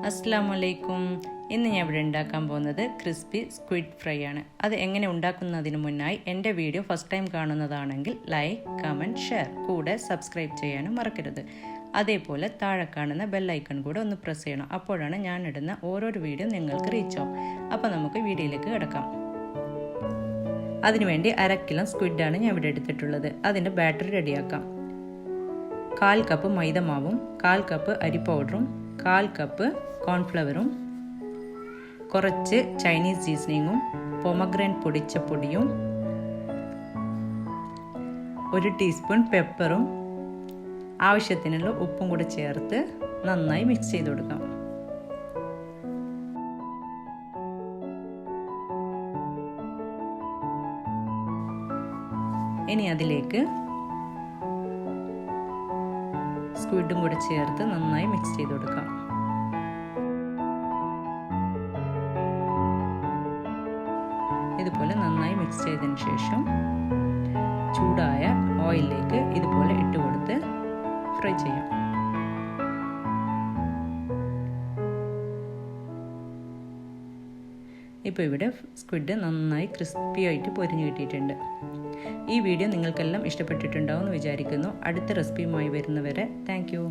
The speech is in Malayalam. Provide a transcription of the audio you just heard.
അസ്സലാമു ഇന്ന് ഞാൻ ഇവിടെ ഉണ്ടാക്കാൻ പോകുന്നത് ക്രിസ്പി സ്ക്വിഡ് ഫ്രൈ ആണ്. അത് എങ്ങനെ ഉണ്ടാക്കുന്നതിന് മുന്നായി എൻ്റെ വീഡിയോ ഫസ്റ്റ് ടൈം കാണുന്നതാണെങ്കിൽ ലൈക്ക്, കമൻറ്റ്, ഷെയർ കൂടെ സബ്സ്ക്രൈബ് ചെയ്യാനും മറക്കരുത്. അതേപോലെ താഴെ കാണുന്ന ബെല്ലൈക്കൺ കൂടെ ഒന്ന് പ്രസ് ചെയ്യണം. അപ്പോഴാണ് ഞാൻ ഇടുന്ന ഓരോരോ വീഡിയോ നിങ്ങൾക്ക് റീച്ച് ആവും. അപ്പോൾ നമുക്ക് വീഡിയോയിലേക്ക് കിടക്കാം. അതിനുവേണ്ടി 1/2 കിലോ സ്ക്വിഡാണ് ഞാൻ ഇവിടെ എടുത്തിട്ടുള്ളത്. അതിൻ്റെ ബാറ്ററി റെഡിയാക്കാം. 1/4 കപ്പ് മൈദമാവും, 1/4 കപ്പ് അരി പൗഡറും, 1/4 കപ്പ് കോൺഫ്ലവറും, കുറച്ച് ചൈനീസ് സീസണിങ്ങും, പൊമഗ്രാനൈറ്റ് പൊടിച്ച പൊടിയും, 1 ടീസ്പൂൺ പെപ്പറും, ആവശ്യത്തിനുള്ള ഉപ്പും കൂടെ ചേർത്ത് നന്നായി മിക്സ് ചെയ്ത് കൊടുക്കാം. ഇനി അതിലേക്ക് സ്ക്വിഡും കൂടെ ചേർത്ത് നന്നായി മിക്സ് ചെയ്ത് കൊടുക്കാം. ഇതുപോലെ നന്നായി മിക്സ് ചെയ്തതിന് ശേഷം ചൂടായ ഓയിലിലേക്ക് ഇതുപോലെ ഇട്ട് കൊടുത്ത് ഫ്രൈ ചെയ്യാം. ഇപ്പോൾ ഇവിടെ സ്ക്വിഡ് നന്നായി ക്രിസ്പി ആയിട്ട് പൊരിഞ്ഞു കിട്ടിയിട്ടുണ്ട്. ഈ വീഡിയോ നിങ്ങൾക്കെല്ലാം ഇഷ്ടപ്പെട്ടിട്ടുണ്ടാവും എന്ന് വിചാരിക്കുന്നു. അടുത്ത റെസിപ്പിയുമായി വരുന്നവരെ താങ്ക് യു.